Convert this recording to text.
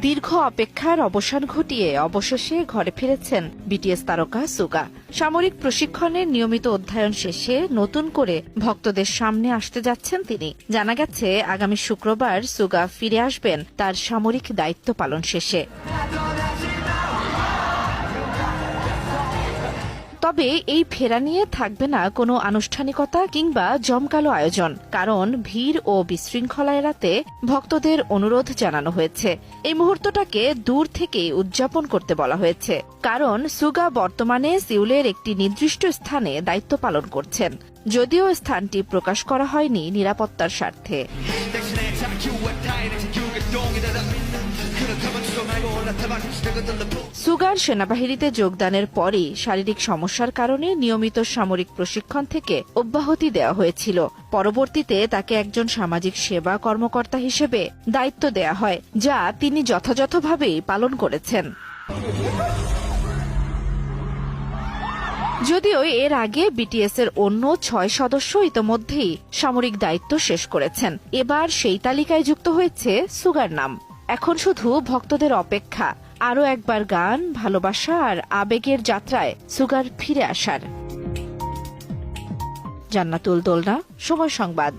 দীর্ঘ অপেক্ষার অবসান ঘটিয়ে অবশেষে ঘরে ফিরেছেন বিটিএস তারকা সুগা। সামরিক প্রশিক্ষণের নিয়মিত অধ্যয়ন শেষে নতুন করে ভক্তদের সামনে আসতে যাচ্ছেন তিনি। জানা গেছে আগামী শুক্রবার সুগা ফিরে আসবেন তার সামরিক দায়িত্ব পালন শেষে। তবে এই ফেরা নিয়ে থাকবে না কোনো আনুষ্ঠানিকতা কিংবা জমকালো আয়োজন, কারণ ভিড় ও বিশৃঙ্খলা এড়াতে ভক্তদের অনুরোধ জানানো হয়েছে। এই মুহূর্তটাকে দূর থেকেই উদযাপন করতে বলা হয়েছে, কারণ সুগা বর্তমানে সিউলের একটি নির্দিষ্ট স্থানে দায়িত্ব পালন করছেন, যদিও স্থানটি প্রকাশ করা হয়নি নিরাপত্তার স্বার্থে। সুগার সেনাবাহিনীতে যোগদানের পরই শারীরিক সমস্যার কারণে নিয়মিত সামরিক প্রশিক্ষণ থেকে অব্যাহতি দেওয়া হয়েছিল। পরবর্তীতে তাকে একজন সামাজিক সেবা কর্মকর্তা হিসেবে দায়িত্ব দেওয়া হয়, যা তিনি যথাযথভাবেই পালন করেছেন। যদিও এর আগে বিটিএস এর অন্য ৬ সদস্য ইতোমধ্যেই সামরিক দায়িত্ব শেষ করেছেন। এবার সেই তালিকায় যুক্ত হয়েছে সুগার নাম। এখন শুধু ভক্তদের অপেক্ষা আরও একবার গান, ভালোবাসা আর আবেগের যাত্রায় সুগার ফিরে আসার। জান্নাতুল দোলনা, সময় সংবাদ।